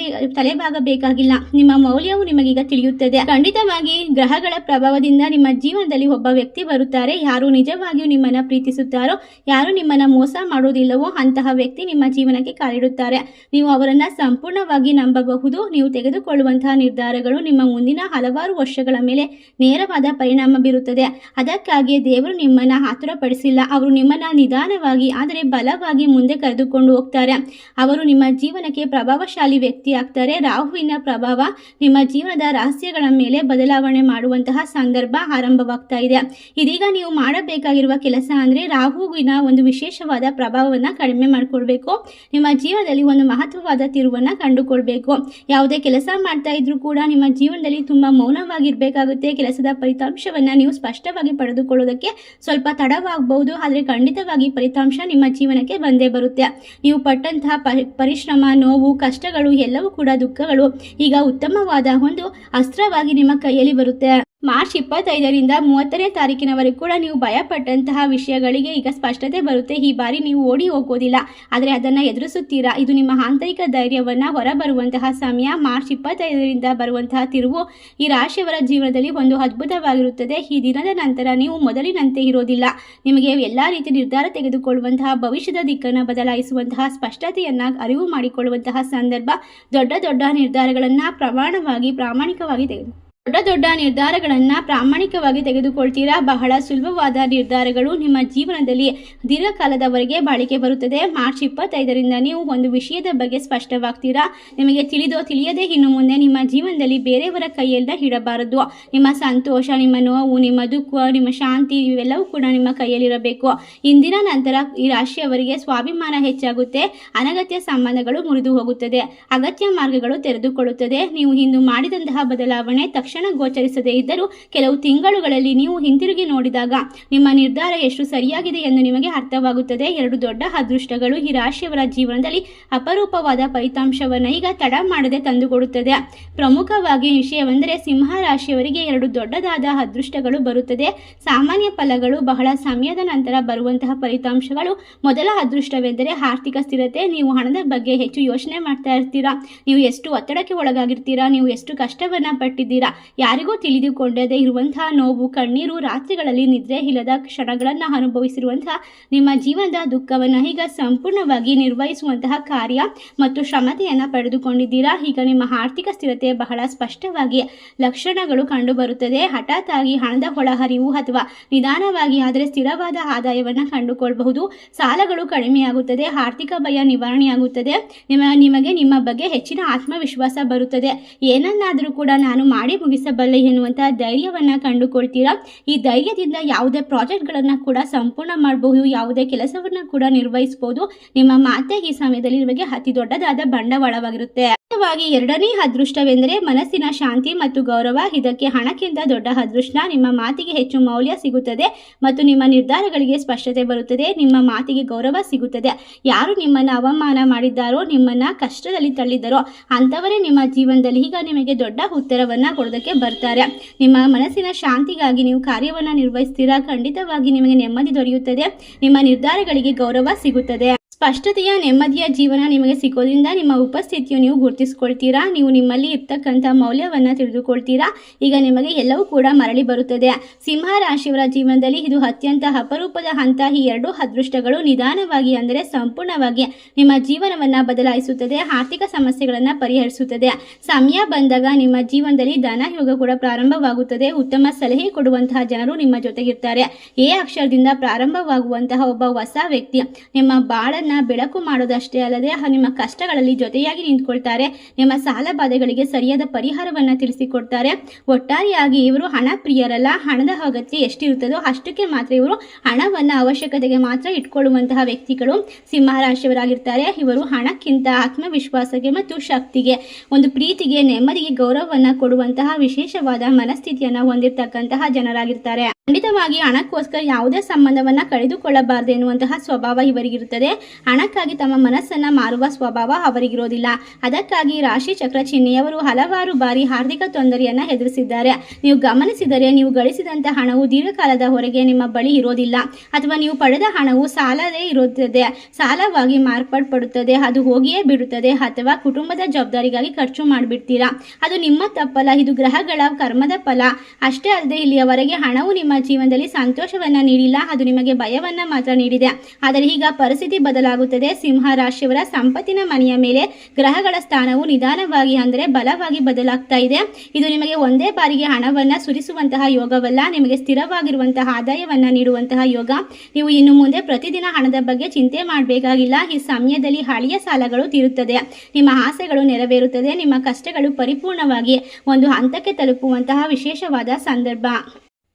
ತಲೆಬಾಗಬೇಕಾಗಿಲ್ಲ. ನಿಮ್ಮ ಮೌಲ್ಯವು ನಿಮಗೀಗ ತಿಳಿಯುತ್ತದೆ. ಖಂಡಿತವಾಗಿ ಗ್ರಹಗಳ ಪ್ರಭಾವದಿಂದ ನಿಮ್ಮ ಜೀವನದಲ್ಲಿ ಒಬ್ಬ ವ್ಯಕ್ತಿ ಬರುತ್ತಾರೆ. ಯಾರು ನಿಜವಾಗಿಯೂ ನಿಮ್ಮನ್ನ ಪ್ರೀತಿಸುತ್ತಾರೋ, ಯಾರು ನಿಮ್ಮನ್ನ ಮೋಸ ಮಾಡುವುದಿಲ್ಲವೋ ಅಂತಹ ವ್ಯಕ್ತಿ ನಿಮ್ಮ ಜೀವನಕ್ಕೆ ಕಾಲಿಡುತ್ತಾರೆ. ನೀವು ಅವರನ್ನ ಸಂಪೂರ್ಣವಾಗಿ ನಂಬಬಹುದು. ನೀವು ತೆಗೆದುಕೊಳ್ಳುವಂತಹ ನಿರ್ಧಾರಗಳು ನಿಮ್ಮ ಮುಂದಿನ ಹಲವಾರು ವರ್ಷಗಳ ಮೇಲೆ ನೇರವಾದ ಪರಿಣಾಮ ಬೀರುತ್ತದೆ. ಅದಕ್ಕಾಗಿಯೇ ದೇವರು ನಿಮ್ಮನ್ನ ಆತುರಪಡಿಸಿಲ್ಲ. ಅವರು ನಿಮ್ಮನ್ನ ನಿಧಾನವಾಗಿ ಆದರೆ ಬಲವಾಗಿ ಮುಂದೆ ಕರೆದುಕೊಂಡು ಹೋಗ್ತಾರೆ. ಅವರು ನಿಮ್ಮ ಜೀವನಕ್ಕೆ ಪ್ರಭಾವಶಾಲಿ ವ್ಯಕ್ತಿ ಆಗ್ತಾರೆ. ರಾಹುವಿನ ಪ್ರಭಾವ ನಿಮ್ಮ ಜೀವನದ ರಹಸ್ಯಗಳ ಮೇಲೆ ಬದಲಾವಣೆ ಮಾಡುವಂತಹ ಸಂದರ್ಭ ಆರಂಭವಾಗ್ತಾ ಇದೆ. ಇದೀಗ ನೀವು ಮಾಡಬೇಕಾಗಿರುವ ಕೆಲಸ ಅಂದ್ರೆ ರಾಹುವಿನ ಒಂದು ವಿಶೇಷವಾದ ಪ್ರಭಾವವನ್ನು ಕಡಿಮೆ ಮಾಡಿಕೊಳ್ಬೇಕು. ನಿಮ್ಮ ಜೀವನದಲ್ಲಿ ಒಂದು ಮಹತ್ವವಾದ ತಿರುವನ್ನ ಕಂಡುಕೊಳ್ಬೇಕು. ಯಾವುದೇ ಕೆಲಸ ಮಾಡ್ತಾ ಇದ್ರೂ ಕೂಡ ನಿಮ್ಮ ಜೀವನದಲ್ಲಿ ತುಂಬಾ ಮೌನವಾಗಿರ್ಬೇಕಾಗುತ್ತೆ. ಕೆಲಸದ ಫಲಿತಾಂಶವನ್ನ ನೀವು ಸ್ಪಷ್ಟವಾಗಿ ಪಡೆದುಕೊಳ್ಳೋದಕ್ಕೆ ಸ್ವಲ್ಪ ತಡವಾಗಬಹುದು, ಆದರೆ ಖಂಡಿತವಾಗಿ ಫಲಿತಾಂಶ ನಿಮ್ಮ ಜೀವನಕ್ಕೆ ಬಂದೇ ಬರುತ್ತೆ. ನೀವು ಪಟ್ಟಂತಹ ಪರಿಶ್ರಮ, ನೋವು, ಕಷ್ಟಗಳು ಎಲ್ಲವೂ ಕೂಡ ದುಃಖಗಳು ಈಗ ಉತ್ತಮವಾದ ಒಂದು ಅಸ್ತ್ರವಾಗಿ ನಿಮ್ಮ ಕೈಯಲ್ಲಿ ಬರುತ್ತೆ. ಮಾರ್ಚ್ 25ರಿಂದ 30ನೇ ತಾರೀಕಿನವರೆಗೂ ಕೂಡ ನೀವು ಭಯಪಟ್ಟಂತಹ ವಿಷಯಗಳಿಗೆ ಈಗ ಸ್ಪಷ್ಟತೆ ಬರುತ್ತೆ. ಈ ಬಾರಿ ನೀವು ಓಡಿ ಹೋಗೋದಿಲ್ಲ, ಆದರೆ ಅದನ್ನು ಎದುರಿಸುತ್ತೀರಾ. ಇದು ನಿಮ್ಮ ಆಂತರಿಕ ಧೈರ್ಯವನ್ನು ಹೊರಬರುವಂತಹ ಸಮಯ. ಮಾರ್ಚ್ 25ರಿಂದ ಬರುವಂತಹ ತಿರುವು ಈ ರಾಶಿಯವರ ಜೀವನದಲ್ಲಿ ಒಂದು ಅದ್ಭುತವಾಗಿರುತ್ತದೆ. ಈ ದಿನದ ನಂತರ ನೀವು ಮೊದಲಿನಂತೆ ಇರೋದಿಲ್ಲ. ನಿಮಗೆ ಎಲ್ಲ ರೀತಿಯ ನಿರ್ಧಾರ ತೆಗೆದುಕೊಳ್ಳುವಂತಹ, ಭವಿಷ್ಯದ ದಿಕ್ಕನ್ನು ಬದಲಾಯಿಸುವಂತಹ, ಸ್ಪಷ್ಟತೆಯನ್ನು ಅರಿವು ಮಾಡಿಕೊಳ್ಳುವಂತಹ ಸಂದರ್ಭ. ದೊಡ್ಡ ದೊಡ್ಡ ನಿರ್ಧಾರಗಳನ್ನು ಪ್ರಾಮಾಣಿಕವಾಗಿ ತೆಗೆದುಕೊಳ್ತೀರಾ. ಬಹಳ ಸುಲಭವಾದ ನಿರ್ಧಾರಗಳು ನಿಮ್ಮ ಜೀವನದಲ್ಲಿ ದೀರ್ಘಕಾಲದವರೆಗೆ ಬಾಳಿಕೆ ಬರುತ್ತದೆ. ಮಾರ್ಚ್ 25ರಿಂದ ನೀವು ಒಂದು ವಿಷಯದ ಬಗ್ಗೆ ಸ್ಪಷ್ಟವಾಗ್ತೀರಾ. ನಿಮಗೆ ತಿಳಿಯದೇ ಇನ್ನು ಮುಂದೆ ನಿಮ್ಮ ಜೀವನದಲ್ಲಿ ಬೇರೆಯವರ ಕೈಯೆಲ್ಲ ಇಡಬಾರದು. ನಿಮ್ಮ ಸಂತೋಷ, ನಿಮ್ಮ ನೋವು, ನಿಮ್ಮ ದುಃಖ, ನಿಮ್ಮ ಶಾಂತಿ ಇವೆಲ್ಲವೂ ಕೂಡ ನಿಮ್ಮ ಕೈಯಲ್ಲಿರಬೇಕು. ಇಂದಿನ ನಂತರ ಈ ರಾಶಿಯವರಿಗೆ ಸ್ವಾಭಿಮಾನ ಹೆಚ್ಚಾಗುತ್ತೆ. ಅನಗತ್ಯ ಸಂಬಂಧಗಳು ಮುರಿದು ಹೋಗುತ್ತದೆ. ಅಗತ್ಯ ಮಾರ್ಗಗಳು ತೆರೆದುಕೊಳ್ಳುತ್ತದೆ. ನೀವು ಇಂದು ಮಾಡಿದಂತಹ ಬದಲಾವಣೆ ತಕ್ಷಣ ಲಕ್ಷಣ ಗೋಚರಿಸದೇ ಇದ್ದರೂ ಕೆಲವು ತಿಂಗಳುಗಳಲ್ಲಿ ನೀವು ಹಿಂತಿರುಗಿ ನೋಡಿದಾಗ ನಿಮ್ಮ ನಿರ್ಧಾರ ಎಷ್ಟು ಸರಿಯಾಗಿದೆ ಎಂದು ನಿಮಗೆ ಅರ್ಥವಾಗುತ್ತದೆ. 2 ದೊಡ್ಡ ಅದೃಷ್ಟಗಳು ಈ ರಾಶಿಯವರ ಜೀವನದಲ್ಲಿ ಅಪರೂಪವಾದ ಫಲಿತಾಂಶವನ್ನು ಈಗ ತಡ ಮಾಡದೆ ತಂದುಕೊಡುತ್ತದೆ. ಪ್ರಮುಖವಾಗಿ ವಿಷಯವೆಂದರೆ ಸಿಂಹ ರಾಶಿಯವರಿಗೆ 2 ದೊಡ್ಡದಾದ ಅದೃಷ್ಟಗಳು ಬರುತ್ತದೆ. ಸಾಮಾನ್ಯ ಫಲಗಳು ಬಹಳ ಸಮಯದ ನಂತರ ಬರುವಂತಹ ಫಲಿತಾಂಶಗಳು. ಮೊದಲ ಅದೃಷ್ಟವೆಂದರೆ ಆರ್ಥಿಕ ಸ್ಥಿರತೆ. ನೀವು ಹಣದ ಬಗ್ಗೆ ಹೆಚ್ಚು ಯೋಚನೆ ಮಾಡ್ತಾ ಇರ್ತೀರಾ. ನೀವು ಎಷ್ಟು ಒತ್ತಡಕ್ಕೆ ಒಳಗಾಗಿರ್ತೀರಾ, ನೀವು ಎಷ್ಟು ಕಷ್ಟವನ್ನ ಪಟ್ಟಿದ್ದೀರಾ, ಯಾರಿಗೂ ತಿಳಿದುಕೊಂಡದೇ ಇರುವಂತಹ ನೋವು, ಕಣ್ಣೀರು, ರಾತ್ರಿಗಳಲ್ಲಿ ನಿದ್ರೆ ಇಲ್ಲದ ಕ್ಷಣಗಳನ್ನು ಅನುಭವಿಸಿರುವಂತಹ ನಿಮ್ಮ ಜೀವನದ ದುಃಖವನ್ನು ಈಗ ಸಂಪೂರ್ಣವಾಗಿ ನಿರ್ವಹಿಸುವಂತಹ ಕಾರ್ಯ ಮತ್ತು ಶ್ರಮತೆಯನ್ನು ಪಡೆದುಕೊಂಡಿದ್ದೀರಾ. ಈಗ ನಿಮ್ಮ ಆರ್ಥಿಕ ಸ್ಥಿರತೆ ಬಹಳ ಸ್ಪಷ್ಟವಾಗಿ ಲಕ್ಷಣಗಳು ಕಂಡುಬರುತ್ತದೆ. ಹಠಾತ್ ಆಗಿ ಹಣದ ಒಳಹರಿವು ಅಥವಾ ನಿಧಾನವಾಗಿ ಆದರೆ ಸ್ಥಿರವಾದ ಆದಾಯವನ್ನು ಕಂಡುಕೊಳ್ಳಬಹುದು. ಸಾಲಗಳು ಕಡಿಮೆಯಾಗುತ್ತದೆ. ಆರ್ಥಿಕ ಭಯ ನಿವಾರಣೆಯಾಗುತ್ತದೆ. ನಿಮಗೆ ನಿಮ್ಮ ಬಗ್ಗೆ ಹೆಚ್ಚಿನ ಆತ್ಮವಿಶ್ವಾಸ ಬರುತ್ತದೆ. ಏನನ್ನಾದರೂ ಕೂಡ ನಾನು ಮಾಡಿ ಮುಗಿಸಬಲ್ಲೆ ಎನ್ನುವಂತಹ ಧೈರ್ಯವನ್ನು ಕಂಡುಕೊಳ್ತೀರಾ. ಈ ಧೈರ್ಯದಿಂದ ಯಾವುದೇ ಪ್ರಾಜೆಕ್ಟ್ಗಳನ್ನು ಕೂಡ ಸಂಪೂರ್ಣ ಮಾಡಬಹುದು, ಯಾವುದೇ ಕೆಲಸವನ್ನು ಕೂಡ ನಿರ್ವಹಿಸಬಹುದು. ನಿಮ್ಮ ಮಾತೆ ಈ ಸಮಯದಲ್ಲಿ ನಿಮಗೆ ಅತಿ ದೊಡ್ಡದಾದ ಬಂಡವಾಳವಾಗಿರುತ್ತೆ. ಎರಡನೇ ಅದೃಷ್ಟವೆಂದರೆ ಮನಸ್ಸಿನ ಶಾಂತಿ ಮತ್ತು ಗೌರವ. ಇದಕ್ಕೆ ಹಣಕ್ಕಿಂತ ದೊಡ್ಡ ಅದೃಷ್ಟ. ನಿಮ್ಮ ಮಾತಿಗೆ ಹೆಚ್ಚು ಮೌಲ್ಯ ಸಿಗುತ್ತದೆ ಮತ್ತು ನಿಮ್ಮ ನಿರ್ಧಾರಗಳಿಗೆ ಸ್ಪಷ್ಟತೆ ಬರುತ್ತದೆ. ನಿಮ್ಮ ಮಾತಿಗೆ ಗೌರವ ಸಿಗುತ್ತದೆ. ಯಾರು ನಿಮ್ಮನ್ನು ಅವಮಾನ ಮಾಡಿದ್ದಾರೋ, ನಿಮ್ಮನ್ನ ಕಷ್ಟದಲ್ಲಿ ತಳ್ಳಿದ್ದಾರೋ ಅಂಥವರೇ ನಿಮ್ಮ ಜೀವನದಲ್ಲಿ ಈಗ ನಿಮಗೆ ದೊಡ್ಡ ಉತ್ತರವನ್ನು ಕೊಡೋದಕ್ಕೆ ಬರ್ತಾರೆ. ನಿಮ್ಮ ಮನಸ್ಸಿನ ಶಾಂತಿಗಾಗಿ ನೀವು ಕಾರ್ಯವನ್ನು ನಿರ್ವಹಿಸ್ತೀರಾ. ಖಂಡಿತವಾಗಿ ನಿಮಗೆ ನೆಮ್ಮದಿ ದೊರೆಯುತ್ತದೆ. ನಿಮ್ಮ ನಿರ್ಧಾರಗಳಿಗೆ ಗೌರವ ಸಿಗುತ್ತದೆ. ಸ್ಪಷ್ಟತೆಯ ನೆಮ್ಮದಿಯ ಜೀವನ ನಿಮಗೆ ಸಿಗೋದ್ರಿಂದ ನಿಮ್ಮ ಉಪಸ್ಥಿತಿಯು ನೀವು ಗುರುತಿಸ್ಕೊಳ್ತೀರಾ. ನೀವು ನಿಮ್ಮಲ್ಲಿ ಇರ್ತಕ್ಕಂಥ ಮೌಲ್ಯವನ್ನು ತಿಳಿದುಕೊಳ್ತೀರಾ. ಈಗ ನಿಮಗೆ ಎಲ್ಲವೂ ಕೂಡ ಮರಳಿ ಬರುತ್ತದೆ. ಸಿಂಹ ರಾಶಿಯವರ ಜೀವನದಲ್ಲಿ ಇದು ಅತ್ಯಂತ ಅಪರೂಪದ ಹಂತ. ಈ 2 ಅದೃಷ್ಟಗಳು ನಿಧಾನವಾಗಿ ಅಂದರೆ ಸಂಪೂರ್ಣವಾಗಿ ನಿಮ್ಮ ಜೀವನವನ್ನು ಬದಲಾಯಿಸುತ್ತದೆ. ಆರ್ಥಿಕ ಸಮಸ್ಯೆಗಳನ್ನು ಪರಿಹರಿಸುತ್ತದೆ. ಸಮಯ ಬಂದಾಗ ನಿಮ್ಮ ಜೀವನದಲ್ಲಿ ಧನಯೋಗ ಕೂಡ ಪ್ರಾರಂಭವಾಗುತ್ತದೆ. ಉತ್ತಮ ಸಲಹೆ ಕೊಡುವಂತಹ ಜನರು ನಿಮ್ಮ ಜೊತೆಗಿರ್ತಾರೆ. ಎ ಅಕ್ಷರದಿಂದ ಪ್ರಾರಂಭವಾಗುವಂತಹ ಒಬ್ಬ ಹೊಸ ವ್ಯಕ್ತಿ ನಿಮ್ಮ ಬಾಳನ್ನು ಬೆಳಕು ಮಾಡೋದಷ್ಟೇ ಅಲ್ಲದೆ ನಿಮ್ಮ ಕಷ್ಟಗಳಲ್ಲಿ ಜೊತೆಯಾಗಿ ನಿಂತ್ಕೊಳ್ತಾರೆ. ನಿಮ್ಮ ಸಾಲ ಬಾಧೆಗಳಿಗೆ ಸರಿಯಾದ ಪರಿಹಾರವನ್ನು ತಿಳಿಸಿಕೊಡ್ತಾರೆ. ಒಟ್ಟಾರೆಯಾಗಿ ಇವರು ಹಣ ಪ್ರಿಯರಲ್ಲ. ಹಣದ ಅಗತ್ಯ ಎಷ್ಟಿರುತ್ತದೋ ಅಷ್ಟಕ್ಕೆ ಮಾತ್ರ ಇವರು ಹಣವನ್ನು ಅವಶ್ಯಕತೆಗೆ ಮಾತ್ರ ಇಟ್ಕೊಳ್ಳುವಂತಹ ವ್ಯಕ್ತಿಗಳು ಸಿಂಹ ರಾಶಿಯವರಾಗಿರ್ತಾರೆ. ಇವರು ಹಣಕ್ಕಿಂತ ಆತ್ಮವಿಶ್ವಾಸಕ್ಕೆ ಮತ್ತು ಶಕ್ತಿಗೆ, ಒಂದು ಪ್ರೀತಿಗೆ, ನೆಮ್ಮದಿಗೆ, ಗೌರವವನ್ನು ಕೊಡುವಂತಹ ವಿಶೇಷವಾದ ಮನಸ್ಥಿತಿಯನ್ನು ಹೊಂದಿರತಕ್ಕಂತಹ ಜನರಾಗಿರ್ತಾರೆ. ಖಂಡಿತವಾಗಿ ಹಣಕ್ಕೋಸ್ಕರ ಯಾವುದೇ ಸಂಬಂಧವನ್ನು ಕಳೆದುಕೊಳ್ಳಬಾರದು ಎನ್ನುವಂತಹ ಸ್ವಭಾವ ಇವರಿಗಿರುತ್ತದೆ. ಹಣಕ್ಕಾಗಿ ತಮ್ಮ ಮನಸ್ಸನ್ನು ಮಾರುವ ಸ್ವಭಾವ ಅವರಿಗಿರೋದಿಲ್ಲ. ಅದಕ್ಕಾಗಿ ರಾಶಿ ಚಕ್ರ ಚಿಹ್ನೆಯವರು ಹಲವಾರು ಬಾರಿ ಆರ್ಥಿಕ ತೊಂದರೆಯನ್ನು ಎದುರಿಸಿದ್ದಾರೆ. ನೀವು ಗಮನಿಸಿದರೆ ನೀವು ಗಳಿಸಿದಂಥ ಹಣವು ದೀರ್ಘಕಾಲದ ಹೊರಗೆ ನಿಮ್ಮ ಬಳಿ ಇರೋದಿಲ್ಲ, ಅಥವಾ ನೀವು ಪಡೆದ ಹಣವು ಸಾಲದೇ ಇರುತ್ತದೆ, ಸಾಲವಾಗಿ ಮಾರ್ಪಡುತ್ತದೆ, ಅದು ಹೋಗಿಯೇ ಬಿಡುತ್ತದೆ, ಅಥವಾ ಕುಟುಂಬದ ಜವಾಬ್ದಾರಿಗಾಗಿ ಖರ್ಚು ಮಾಡಿಬಿಡ್ತೀರಾ. ಅದು ನಿಮ್ಮ ತಪ್ಪಲ್ಲ, ಇದು ಗ್ರಹಗಳ ಕರ್ಮದ ಫಲ. ಅಷ್ಟೇ ಅಲ್ಲದೆ ಇಲ್ಲಿಯವರೆಗೆ ಹಣವು ನಿಮ್ಮ ಜೀವನದಲ್ಲಿ ಸಂತೋಷವನ್ನ ನೀಡಿಲ್ಲ, ಅದು ನಿಮಗೆ ಭಯವನ್ನ ಮಾತ್ರ ನೀಡಿದೆ. ಆದರೆ ಈಗ ಪರಿಸ್ಥಿತಿ ಬದಲಾಗುತ್ತದೆ. ಸಿಂಹ ರಾಶಿಯವರ ಸಂಪತ್ತಿನ ಮನೆಯ ಮೇಲೆ ಗ್ರಹಗಳ ಸ್ಥಾನವು ನಿಧಾನವಾಗಿ ಅಂದರೆ ಬಲವಾಗಿ ಬದಲಾಗ್ತಾ ಇದೆ. ಇದು ನಿಮಗೆ ಒಂದೇ ಬಾರಿಗೆ ಹಣವನ್ನ ಸುರಿಸುವಂತಹ ಯೋಗವಲ್ಲ, ನಿಮಗೆ ಸ್ಥಿರವಾಗಿರುವಂತಹ ಆದಾಯವನ್ನ ನೀಡುವಂತಹ ಯೋಗ. ನೀವು ಇನ್ನು ಮುಂದೆ ಪ್ರತಿದಿನ ಹಣದ ಬಗ್ಗೆ ಚಿಂತೆ ಮಾಡಬೇಕಾಗಿಲ್ಲ. ಈ ಸಮಯದಲ್ಲಿ ಹಳೆಯ ಸಾಲಗಳು ತೀರುತ್ತದೆ, ನಿಮ್ಮ ಆಸೆಗಳು ನೆರವೇರುತ್ತದೆ, ನಿಮ್ಮ ಕಷ್ಟಗಳು ಪರಿಪೂರ್ಣವಾಗಿ ಒಂದು ಹಂತಕ್ಕೆ ತಲುಪುವಂತಹ ವಿಶೇಷವಾದ ಸಂದರ್ಭ.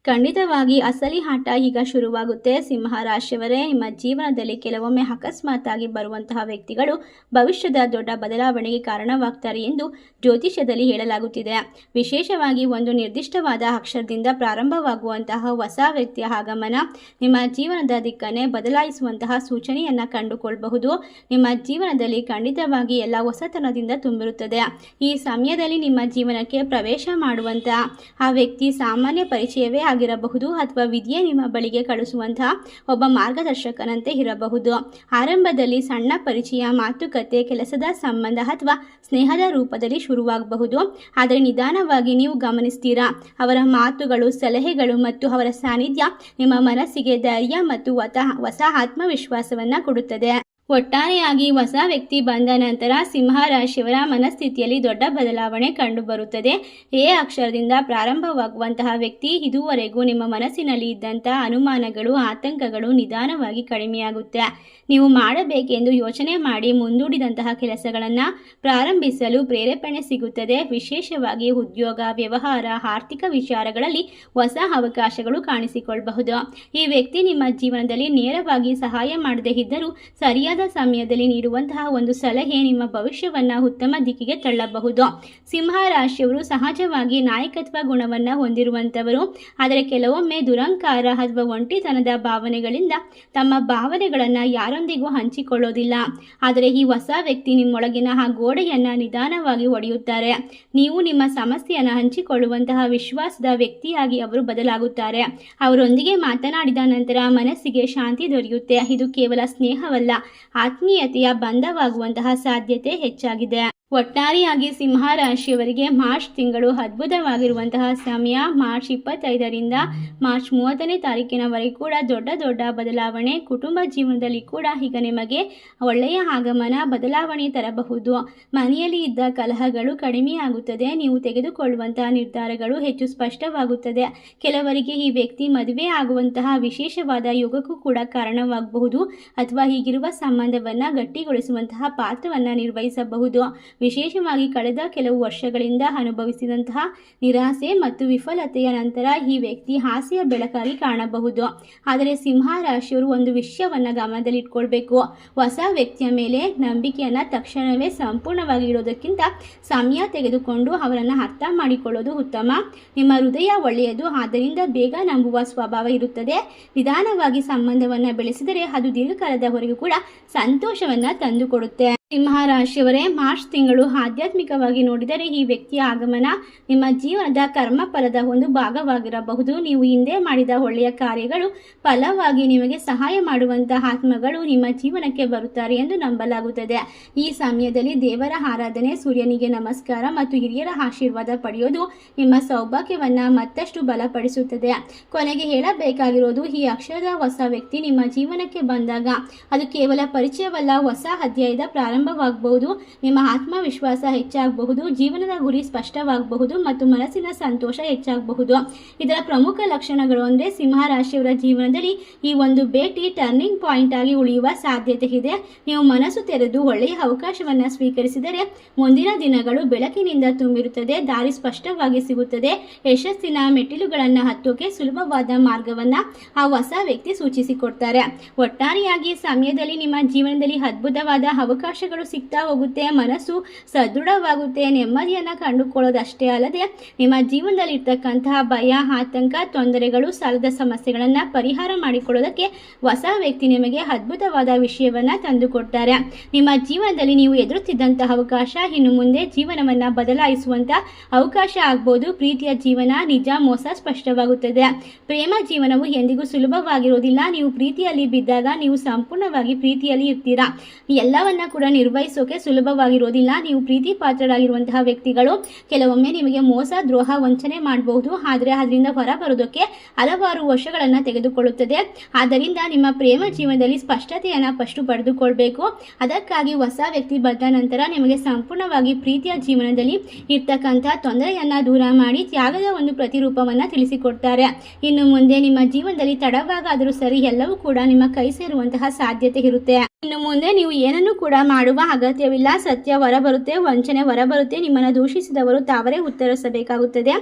ಖಂಡಿತವಾಗಿ ಅಸಲಿ ಆಟ ಈಗ ಶುರುವಾಗುತ್ತೆ. ಸಿಂಹ ರಾಶಿಯವರೇ, ನಿಮ್ಮ ಜೀವನದಲ್ಲಿ ಕೆಲವೊಮ್ಮೆ ಅಕಸ್ಮಾತ್ ಆಗಿ ಬರುವಂತಹ ವ್ಯಕ್ತಿಗಳು ಭವಿಷ್ಯದ ದೊಡ್ಡ ಬದಲಾವಣೆಗೆ ಕಾರಣವಾಗ್ತಾರೆ ಎಂದು ಜ್ಯೋತಿಷ್ಯದಲ್ಲಿ ಹೇಳಲಾಗುತ್ತಿದೆ. ವಿಶೇಷವಾಗಿ ಒಂದು ನಿರ್ದಿಷ್ಟವಾದ ಅಕ್ಷರದಿಂದ ಪ್ರಾರಂಭವಾಗುವಂತಹ ಹೊಸ ವ್ಯಕ್ತಿಯ ಆಗಮನ ನಿಮ್ಮ ಜೀವನದ ದಿಕ್ಕನ್ನೇ ಬದಲಾಯಿಸುವಂತಹ ಸೂಚನೆಯನ್ನು ಕಂಡುಕೊಳ್ಳಬಹುದು. ನಿಮ್ಮ ಜೀವನದಲ್ಲಿ ಖಂಡಿತವಾಗಿ ಎಲ್ಲ ಹೊಸತನದಿಂದ ತುಂಬಿರುತ್ತದೆ. ಈ ಸಮಯದಲ್ಲಿ ನಿಮ್ಮ ಜೀವನಕ್ಕೆ ಪ್ರವೇಶ ಮಾಡುವಂತಹ ಆ ವ್ಯಕ್ತಿ ಸಾಮಾನ್ಯ ಪರಿಚಯವೇ ಆಗಿರಬಹುದು, ಅಥವಾ ವಿಧಿಯೇ ನಿಮ್ಮ ಬಳಿಗೆ ಕಳಿಸುವಂತಹ ಒಬ್ಬ ಮಾರ್ಗದರ್ಶಕನಂತೆ ಇರಬಹುದು. ಆರಂಭದಲ್ಲಿ ಸಣ್ಣ ಪರಿಚಯ, ಮಾತುಕತೆ, ಕೆಲಸದ ಸಂಬಂಧ ಅಥವಾ ಸ್ನೇಹದ ರೂಪದಲ್ಲಿ ಶುರುವಾಗಬಹುದು. ಆದರೆ ನಿಧಾನವಾಗಿ ನೀವು ಗಮನಿಸ್ತೀರಾ, ಅವರ ಮಾತುಗಳು, ಸಲಹೆಗಳು ಮತ್ತು ಅವರ ಸಾನ್ನಿಧ್ಯ ನಿಮ್ಮ ಮನಸ್ಸಿಗೆ ಧೈರ್ಯ ಮತ್ತು ಹೊಸ ಆತ್ಮವಿಶ್ವಾಸವನ್ನು ಕೊಡುತ್ತದೆ. ಒಟ್ಟಾರೆಯಾಗಿ ಹೊಸ ವ್ಯಕ್ತಿ ಬಂದ ನಂತರ ಸಿಂಹ ರಾಶಿಯವರ ಮನಸ್ಥಿತಿಯಲ್ಲಿ ದೊಡ್ಡ ಬದಲಾವಣೆ ಕಂಡುಬರುತ್ತದೆ. ಎ ಅಕ್ಷರದಿಂದ ಪ್ರಾರಂಭವಾಗುವಂತಹ ವ್ಯಕ್ತಿ ಇದುವರೆಗೂ ನಿಮ್ಮ ಮನಸ್ಸಿನಲ್ಲಿ ಇದ್ದಂತಹ ಅನುಮಾನಗಳು, ಆತಂಕಗಳು ನಿಧಾನವಾಗಿ ಕಡಿಮೆಯಾಗುತ್ತೆ. ನೀವು ಮಾಡಬೇಕೆಂದು ಯೋಚನೆ ಮಾಡಿ ಮುಂದೂಡಿದಂತಹ ಕೆಲಸಗಳನ್ನು ಪ್ರಾರಂಭಿಸಲು ಪ್ರೇರೇಪಣೆ ಸಿಗುತ್ತದೆ. ವಿಶೇಷವಾಗಿ ಉದ್ಯೋಗ, ವ್ಯವಹಾರ, ಆರ್ಥಿಕ ವಿಚಾರಗಳಲ್ಲಿ ಹೊಸ ಅವಕಾಶಗಳು ಕಾಣಿಸಿಕೊಳ್ಳಬಹುದು. ಈ ವ್ಯಕ್ತಿ ನಿಮ್ಮ ಜೀವನದಲ್ಲಿ ನೇರವಾಗಿ ಸಹಾಯ ಮಾಡದೇ ಇದ್ದರೂ ಸರಿಯಾದ ಸಮಯದಲ್ಲಿ ನೀಡುವಂತಹ ಒಂದು ಸಲಹೆ ನಿಮ್ಮ ಭವಿಷ್ಯವನ್ನು ಉತ್ತಮ ದಿಕ್ಕಿಗೆ ತಳ್ಳಬಹುದು. ಸಿಂಹ ರಾಶಿಯವರು ಸಹಜವಾಗಿ ನಾಯಕತ್ವ ಗುಣವನ್ನು ಹೊಂದಿರುವಂಥವರು. ಆದರೆ ಕೆಲವೊಮ್ಮೆ ದುರಂಕಾರ ಅಥವಾ ಒಂಟಿತನದ ಭಾವನೆಗಳಿಂದ ತಮ್ಮ ಭಾವನೆಗಳನ್ನು ಯಾರೊಂದಿಗೂ ಹಂಚಿಕೊಳ್ಳೋದಿಲ್ಲ. ಆದರೆ ಈ ಹೊಸ ವ್ಯಕ್ತಿ ನಿಮ್ಮೊಳಗಿನ ಆ ಗೋಡೆಯನ್ನು ನಿಧಾನವಾಗಿ ಒಡೆಯುತ್ತಾರೆ. ನೀವು ನಿಮ್ಮ ಸಮಸ್ಯೆಯನ್ನು ಹಂಚಿಕೊಳ್ಳುವಂತಹ ವಿಶ್ವಾಸದ ವ್ಯಕ್ತಿಯಾಗಿ ಅವರು ಬದಲಾಗುತ್ತಾರೆ. ಅವರೊಂದಿಗೆ ಮಾತನಾಡಿದ ನಂತರ ಮನಸ್ಸಿಗೆ ಶಾಂತಿ ದೊರೆಯುತ್ತೆ. ಇದು ಕೇವಲ ಸ್ನೇಹವಲ್ಲ, ಆತ್ಮೀಯತೆಯ ಬಂಧವಾಗುವಂತಹ ಸಾಧ್ಯತೆ ಹೆಚ್ಚಾಗಿದೆ. ಒಟ್ಟಾರೆಯಾಗಿ ಸಿಂಹ ರಾಶಿಯವರಿಗೆ ಮಾರ್ಚ್ ತಿಂಗಳು ಅದ್ಭುತವಾಗಿರುವಂತಹ ಸಮಯ. ಮಾರ್ಚ್ 25ರಿಂದ ಮಾರ್ಚ್ 30ನೇ ತಾರೀಕಿನವರೆಗೂ ಕೂಡ ದೊಡ್ಡ ದೊಡ್ಡ ಬದಲಾವಣೆ ಕುಟುಂಬ ಜೀವನದಲ್ಲಿ ಕೂಡ ಈಗ ನಿಮಗೆ ಒಳ್ಳೆಯ ಆಗಮನ ಬದಲಾವಣೆ ತರಬಹುದು. ಮನೆಯಲ್ಲಿ ಇದ್ದ ಕಲಹಗಳು ಕಡಿಮೆಯಾಗುತ್ತದೆ. ನೀವು ತೆಗೆದುಕೊಳ್ಳುವಂತಹ ನಿರ್ಧಾರಗಳು ಹೆಚ್ಚು ಸ್ಪಷ್ಟವಾಗುತ್ತದೆ. ಕೆಲವರಿಗೆ ಈ ವ್ಯಕ್ತಿ ಮದುವೆ ಆಗುವಂತಹ ವಿಶೇಷವಾದ ಯೋಗಕ್ಕೂ ಕೂಡ ಕಾರಣವಾಗಬಹುದು ಅಥವಾ ಹೀಗಿರುವ ಸಂಬಂಧವನ್ನು ಗಟ್ಟಿಗೊಳಿಸುವಂತಹ ಪಾತ್ರವನ್ನು ನಿರ್ವಹಿಸಬಹುದು. ವಿಶೇಷವಾಗಿ ಕಳೆದ ಕೆಲವು ವರ್ಷಗಳಿಂದ ಅನುಭವಿಸಿದಂತಹ ನಿರಾಸೆ ಮತ್ತು ವಿಫಲತೆಯ ನಂತರ ಈ ವ್ಯಕ್ತಿ ಆಸೆಯ ಬೆಳಕಾಗಿ ಕಾಣಬಹುದು. ಆದರೆ ಸಿಂಹ ರಾಶಿಯವರು ಒಂದು ವಿಷಯವನ್ನು ಗಮನದಲ್ಲಿಟ್ಕೊಳ್ಬೇಕು. ಹೊಸ ವ್ಯಕ್ತಿಯ ಮೇಲೆ ನಂಬಿಕೆಯನ್ನು ತಕ್ಷಣವೇ ಸಂಪೂರ್ಣವಾಗಿ ಇಡೋದಕ್ಕಿಂತ ಸಮಯ ತೆಗೆದುಕೊಂಡು ಅವರನ್ನು ಅರ್ಥ ಮಾಡಿಕೊಳ್ಳೋದು ಉತ್ತಮ. ನಿಮ್ಮ ಹೃದಯ ಒಳ್ಳೆಯದು, ಆದ್ದರಿಂದ ಬೇಗ ನಂಬುವ ಸ್ವಭಾವ ಇರುತ್ತದೆ. ನಿಧಾನವಾಗಿ ಸಂಬಂಧವನ್ನು ಬೆಳೆಸಿದರೆ ಅದು ದೀರ್ಘಕಾಲದವರೆಗೂ ಕೂಡ ಸಂತೋಷವನ್ನು ತಂದುಕೊಡುತ್ತೆ. ಸಿಂಹ ರಾಶಿಯವರೇ, ಮಾರ್ಚ್ ತಿಂಗಳು ಆಧ್ಯಾತ್ಮಿಕವಾಗಿ ನೋಡಿದರೆ ಈ ವ್ಯಕ್ತಿಯ ಆಗಮನ ನಿಮ್ಮ ಜೀವನದ ಕರ್ಮಫಲದ ಒಂದು ಭಾಗವಾಗಿರಬಹುದು. ನೀವು ಹಿಂದೆ ಮಾಡಿದ ಒಳ್ಳೆಯ ಕಾರ್ಯಗಳು ಫಲವಾಗಿ ನಿಮಗೆ ಸಹಾಯ ಮಾಡುವಂತಹ ಆತ್ಮಗಳು ನಿಮ್ಮ ಜೀವನಕ್ಕೆ ಬರುತ್ತಾರೆ ಎಂದು ನಂಬಲಾಗುತ್ತದೆ. ಈ ಸಮಯದಲ್ಲಿ ದೇವರ ಆರಾಧನೆ, ಸೂರ್ಯನಿಗೆ ನಮಸ್ಕಾರ ಮತ್ತು ಹಿರಿಯರ ಆಶೀರ್ವಾದ ಪಡೆಯೋದು ನಿಮ್ಮ ಸೌಭಾಗ್ಯವನ್ನು ಮತ್ತಷ್ಟು ಬಲಪಡಿಸುತ್ತದೆ. ಕೊನೆಗೆ ಹೇಳಬೇಕಾಗಿರೋದು, ಈ ಅಕ್ಷರದ ಹೊಸ ವ್ಯಕ್ತಿ ನಿಮ್ಮ ಜೀವನಕ್ಕೆ ಬಂದಾಗ ಅದು ಕೇವಲ ಪರಿಚಯವಲ್ಲ, ಹೊಸ ಅಧ್ಯಾಯದ ಪ್ರಾರಂಭವಾಗಬಹುದು. ನಿಮ್ಮ ಆತ್ಮವಿಶ್ವಾಸ ಹೆಚ್ಚಾಗಬಹುದು, ಜೀವನದ ಗುರಿ ಸ್ಪಷ್ಟವಾಗಬಹುದು ಮತ್ತು ಮನಸ್ಸಿನ ಸಂತೋಷ ಹೆಚ್ಚಾಗಬಹುದು. ಇದರ ಪ್ರಮುಖ ಲಕ್ಷಣಗಳು ಅಂದರೆ ಸಿಂಹ ರಾಶಿಯವರ ಜೀವನದಲ್ಲಿ ಈ ಒಂದು ಭೇಟಿ ಟರ್ನಿಂಗ್ ಪಾಯಿಂಟ್ ಆಗಿ ಉಳಿಯುವ ಸಾಧ್ಯತೆ ಇದೆ. ನೀವು ಮನಸ್ಸು ತೆರೆದು ಒಳ್ಳೆಯ ಅವಕಾಶವನ್ನು ಸ್ವೀಕರಿಸಿದರೆ ಮುಂದಿನ ದಿನಗಳು ಬೆಳಕಿನಿಂದ ತುಂಬಿರುತ್ತದೆ. ದಾರಿ ಸ್ಪಷ್ಟವಾಗಿ ಸಿಗುತ್ತದೆ. ಯಶಸ್ಸಿನ ಮೆಟ್ಟಿಲುಗಳನ್ನು ಹತ್ತೋಕೆ ಸುಲಭವಾದ ಮಾರ್ಗವನ್ನು ಆ ಹೊಸ ವ್ಯಕ್ತಿ ಸೂಚಿಸಿಕೊಡ್ತಾರೆ. ಒಟ್ಟಾರೆಯಾಗಿ ಸಮಯದಲ್ಲಿ ನಿಮ್ಮ ಜೀವನದಲ್ಲಿ ಅದ್ಭುತವಾದ ಅವಕಾಶಗಳು ಸಿಗ್ತಾ ಹೋಗುತ್ತೆ. ಮನಸ್ಸು ಸದೃಢವಾಗುತ್ತೆ. ನೆಮ್ಮದಿಯನ್ನು ಕಂಡುಕೊಳ್ಳೋದಷ್ಟೇ ಅಲ್ಲದೆ ನಿಮ್ಮ ಜೀವನದಲ್ಲಿ ಇರ್ತಕ್ಕಂತಹ ಭಯ, ಆತಂಕ, ತೊಂದರೆಗಳು, ಸಾಲದ ಸಮಸ್ಯೆಗಳನ್ನು ಪರಿಹಾರ ಮಾಡಿಕೊಳ್ಳೋದಕ್ಕೆ ಹೊಸ ವ್ಯಕ್ತಿ ನಿಮಗೆ ಅದ್ಭುತವಾದ ವಿಷಯವನ್ನು ತಂದುಕೊಡ್ತಾರೆ. ನಿಮ್ಮ ಜೀವನದಲ್ಲಿ ನೀವು ಎದುರುತ್ತಿದ್ದಂತಹ ಅವಕಾಶ ಇನ್ನು ಮುಂದೆ ಜೀವನವನ್ನು ಬದಲಾಯಿಸುವಂತ ಅವಕಾಶ ಆಗ್ಬೋದು. ಪ್ರೀತಿಯ ಜೀವನ ನಿಜ ಮೋಸ ಸ್ಪಷ್ಟವಾಗುತ್ತದೆ. ಪ್ರೇಮ ಜೀವನವು ಎಂದಿಗೂ ಸುಲಭವಾಗಿರೋದಿಲ್ಲ. ನೀವು ಪ್ರೀತಿಯಲ್ಲಿ ಬಿದ್ದಾಗ ನೀವು ಸಂಪೂರ್ಣವಾಗಿ ಪ್ರೀತಿಯಲ್ಲಿ ಇರ್ತೀರಾ. ಎಲ್ಲವನ್ನ ಕೂಡ ನಿರ್ವಹಿಸೋಕೆ ಸುಲಭವಾಗಿರೋದಿಲ್ಲ. ನೀವು ಪ್ರೀತಿ ಪಾತ್ರರಾಗಿರುವಂತಹ ವ್ಯಕ್ತಿಗಳು ಕೆಲವೊಮ್ಮೆ ನಿಮಗೆ ಮೋಸ, ದ್ರೋಹ, ವಂಚನೆ ಮಾಡಬಹುದು. ಆದರೆ ಅದರಿಂದ ಹೊರಬರೋದಕ್ಕೆ ಹಲವಾರು ವರ್ಷಗಳನ್ನು ತೆಗೆದುಕೊಳ್ಳುತ್ತದೆ. ಆದ್ದರಿಂದ ನಿಮ್ಮ ಪ್ರೇಮ ಜೀವನದಲ್ಲಿ ಸ್ಪಷ್ಟತೆಯನ್ನು ಫಸ್ಟ್ ಪಡೆದುಕೊಳ್ಬೇಕು. ಅದಕ್ಕಾಗಿ ಹೊಸ ವ್ಯಕ್ತಿ ಬಂದ ನಂತರ ನಿಮಗೆ ಸಂಪೂರ್ಣವಾಗಿ ಪ್ರೀತಿಯ ಜೀವನದಲ್ಲಿ ಇರ್ತಕ್ಕಂಥ ತೊಂದರೆಯನ್ನು ದೂರ ಮಾಡಿ ತ್ಯಾಗದ ಒಂದು ಪ್ರತಿರೂಪವನ್ನು ತಿಳಿಸಿಕೊಡ್ತಾರೆ. ಇನ್ನು ಮುಂದೆ ನಿಮ್ಮ ಜೀವನದಲ್ಲಿ ತಡವಾಗಾದರೂ ಸರಿ ಎಲ್ಲವೂ ಕೂಡ ನಿಮ್ಮ ಕೈ ಸೇರುವಂತಹ ಸಾಧ್ಯತೆ ಇರುತ್ತೆ. ಇನ್ನು ಮುಂದೆ ನೀವು ಏನನ್ನು ಕೂಡ ಮಾಡುವ ಅಗತ್ಯವಿಲ್ಲ. ಸತ್ಯ ಹೊರಬರುತ್ತೆ, ವಂಚನೆ ಹೊರಬರುತ್ತೆ. ನಿಮ್ಮನ್ನು ದೂಷಿಸಿದವರು ತಾವರೇ ಉತ್ತರಿಸಬೇಕಾಗುತ್ತದೆ.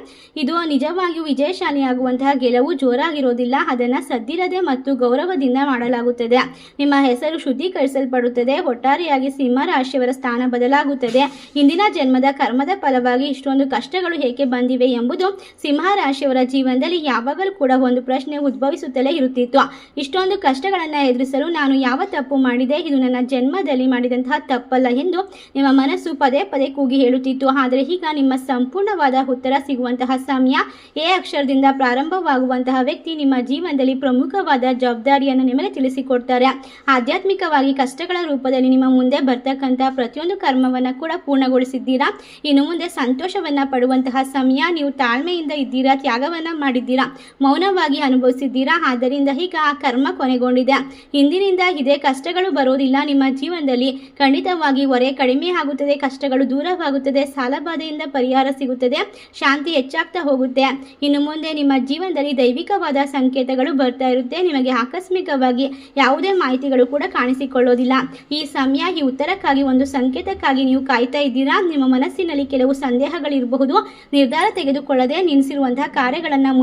ಇದು ನಿಜವಾಗಿಯೂ ವಿಜಯಶಾಲಿಯಾಗುವಂತಹ ಗೆಲುವು ಜೋರಾಗಿರೋದಿಲ್ಲ. ಅದನ್ನು ಸದ್ದಿರದೆ ಮತ್ತು ಗೌರವದಿಂದ ಮಾಡಲಾಗುತ್ತದೆ. ನಿಮ್ಮ ಹೆಸರು ಶುದ್ಧೀಕರಿಸಲ್ಪಡುತ್ತದೆ. ಒಟ್ಟಾರೆಯಾಗಿ ಸಿಂಹ ರಾಶಿಯವರ ಸ್ಥಾನ ಬದಲಾಗುತ್ತದೆ. ಇಂದಿನ ಜನ್ಮದ ಕರ್ಮದ ಫಲವಾಗಿ ಇಷ್ಟೊಂದು ಕಷ್ಟಗಳು ಏಕೆ ಬಂದಿವೆ ಎಂಬುದು ಸಿಂಹ ರಾಶಿಯವರ ಜೀವನದಲ್ಲಿ ಯಾವಾಗಲೂ ಕೂಡ ಒಂದು ಪ್ರಶ್ನೆ ಉದ್ಭವಿಸುತ್ತಲೇ ಇರುತ್ತಿತ್ತು. ಇಷ್ಟೊಂದು ಕಷ್ಟಗಳನ್ನು ಎದುರಿಸಲು ನಾನು ಯಾವ ತಪ್ಪು ಮಾಡಿದೆ? ಇದು ನನ್ನ ಜನ್ಮದಲ್ಲಿ ಮಾಡಿದಂತಹ ತಪ್ಪಲ್ಲ ಎಂದು ನಿಮ್ಮ ಮನಸ್ಸು ಪದೇ ಪದೇ ಕೂಗಿ ಹೇಳುತ್ತಿತ್ತು. ಆದರೆ ಈಗ ನಿಮ್ಮ ಸಂಪೂರ್ಣವಾದ ಉತ್ತರ ಸಿಗುವಂತಹ ಸಮಯ. ಎ ಅಕ್ಷರದಿಂದ ಪ್ರಾರಂಭವಾಗುವಂತಹ ವ್ಯಕ್ತಿ ನಿಮ್ಮ ಜೀವನದಲ್ಲಿ ಪ್ರಮುಖವಾದ ಜವಾಬ್ದಾರಿಯನ್ನು ನಿಮಗೆ ತಿಳಿಸಿಕೊಡ್ತಾರೆ. ಆಧ್ಯಾತ್ಮಿಕವಾಗಿ ಕಷ್ಟಗಳ ರೂಪದಲ್ಲಿ ನಿಮ್ಮ ಮುಂದೆ ಬರ್ತಕ್ಕಂತಹ ಪ್ರತಿಯೊಂದು ಕರ್ಮವನ್ನು ಕೂಡ ಪೂರ್ಣಗೊಳಿಸಿದ್ದೀರಾ. ಇನ್ನು ಮುಂದೆ ಸಂತೋಷವನ್ನು ಪಡುವಂತಹ ಸಮಯ. ನೀವು ತಾಳ್ಮೆಯಿಂದ ಇದ್ದೀರಾ, ತ್ಯಾಗವನ್ನು ಮಾಡಿದ್ದೀರಾ, ಮೌನವಾಗಿ ಅನುಭವಿಸಿದ್ದೀರಾ. ಆದ್ದರಿಂದ ಈಗ ಆ ಕರ್ಮ ಕೊನೆಗೊಂಡಿದೆ. ಇಂದಿನಿಂದ ಇದೇ ಕಷ್ಟಗಳು ಬರೋದಿಲ್ಲ. ನಿಮ್ಮ ಜೀವನದಲ್ಲಿ ಖಂಡಿತವಾಗಿ ಹೊರೆ ಕಡಿಮೆ ಆಗುತ್ತದೆ, ಕಷ್ಟಗಳು ದೂರವಾಗುತ್ತದೆ, ಸಾಲಬಾಧೆಯಿಂದ ಪರಿಹಾರ ಸಿಗುತ್ತದೆ, ಶಾಂತಿ ಹೆಚ್ಚಾಗ್ತಾ ಹೋಗುತ್ತೆ. ಇನ್ನು ಮುಂದೆ ನಿಮ್ಮ ಜೀವನದಲ್ಲಿ ದೈವಿಕವಾದ ಸಂಕೇತಗಳು ಬರ್ತಾ ಇರುತ್ತೆ. ನಿಮಗೆ ಆಕಸ್ಮಿಕವಾಗಿ ಯಾವುದೇ ಮಾಹಿತಿಗಳು ಕೂಡ ಕಾಣಿಸಿಕೊಳ್ಳೋದಿಲ್ಲ. ಈ ಸಮಯ, ಈ ಉತ್ತರಕ್ಕಾಗಿ, ಒಂದು ಸಂಕೇತಕ್ಕಾಗಿ ನೀವು ಕಾಯ್ತಾ ಇದ್ದೀರಾ. ನಿಮ್ಮ ಮನಸ್ಸಿನಲ್ಲಿ ಕೆಲವು ಸಂದೇಹಗಳಿರಬಹುದು. ನಿರ್ಧಾರ ತೆಗೆದುಕೊಳ್ಳದೆ ನಿಲ್ಲಿಸಿರುವಂತಹ ಕಾರ್ಯಗಳನ್ನು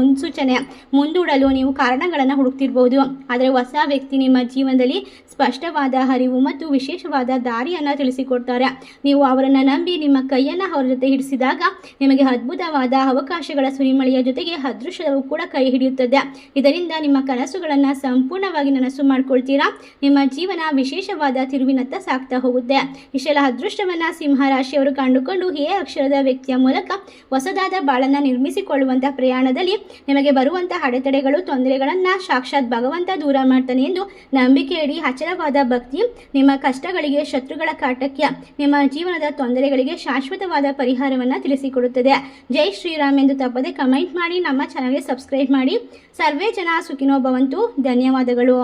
ಮುಂದೂಡಲು ನೀವು ಕಾರಣಗಳನ್ನು ಹುಡುಕ್ತಿರಬಹುದು. ಆದರೆ ಹೊಸ ವ್ಯಕ್ತಿ ನಿಮ್ಮ ಜೀವನದಲ್ಲಿ ಸ್ಪಷ್ಟವಾದ ವಿಶೇಷವಾದ ಅರಿವು ಮತ್ತು ವಿಶೇಷವಾದ ದಾರಿಯನ್ನು ತಿಳಿಸಿಕೊಡ್ತಾರೆ. ನೀವು ಅವರನ್ನು ನಂಬಿ ನಿಮ್ಮ ಕೈಯನ್ನು ಅವರ ಜೊತೆ ಹಿಡಿಸಿದಾಗ ನಿಮಗೆ ಅದ್ಭುತವಾದ ಅವಕಾಶಗಳ ಸುರಿಮಳೆಯ ಜೊತೆಗೆ ಅದೃಷ್ಟವು ಕೂಡ ಕೈ ಹಿಡಿಯುತ್ತದೆ. ಇದರಿಂದ ನಿಮ್ಮ ಕನಸುಗಳನ್ನು ಸಂಪೂರ್ಣವಾಗಿ ನನಸು ಮಾಡ್ಕೊಳ್ತೀರಾ. ನಿಮ್ಮ ಜೀವನ ವಿಶೇಷವಾದ ತಿರುವಿನತ್ತ ಸಾಗ್ತಾ ಹೋಗುತ್ತೆ. ಇಷ್ಟೆಲ್ಲ ಅದೃಷ್ಟವನ್ನು ಸಿಂಹರಾಶಿಯವರು ಕಂಡುಕೊಂಡು ಎ ಅಕ್ಷರದ ವ್ಯಕ್ತಿಯ ಮೂಲಕ ಹೊಸದಾದ ಬಾಳನ್ನು ನಿರ್ಮಿಸಿಕೊಳ್ಳುವಂಥ ಪ್ರಯಾಣದಲ್ಲಿ ನಿಮಗೆ ಬರುವಂತಹ ಅಡೆತಡೆಗಳು ತೊಂದರೆಗಳನ್ನು ಸಾಕ್ಷಾತ್ ಭಗವಂತ ದೂರ ಮಾಡ್ತಾನೆ ಎಂದು ನಂಬಿಕೆ ಇಡಿ. ಅಚಲವಾದ ಭಕ್ತಿ ನಿಮ್ಮ ಕಷ್ಟಗಳಿಗೆ, ಶತ್ರುಗಳ ಕಾಟಕ್ಕೆ, ನಿಮ್ಮ ಜೀವನದ ತೊಂದರೆಗಳಿಗೆ ಶಾಶ್ವತವಾದ ಪರಿಹಾರವನ್ನು ತಿಳಿಸಿಕೊಡುತ್ತದೆ. ಜೈ ಶ್ರೀರಾಮ್ ಎಂದು ತಪ್ಪದೆ ಕಮೆಂಟ್ ಮಾಡಿ, ನಮ್ಮ ಚಾನಲ್ಗೆ ಸಬ್ಸ್ಕ್ರೈಬ್ ಮಾಡಿ. ಸರ್ವೇ ಜನ ಸುಖಿನೋ ಭವಂತು. ಧನ್ಯವಾದಗಳು.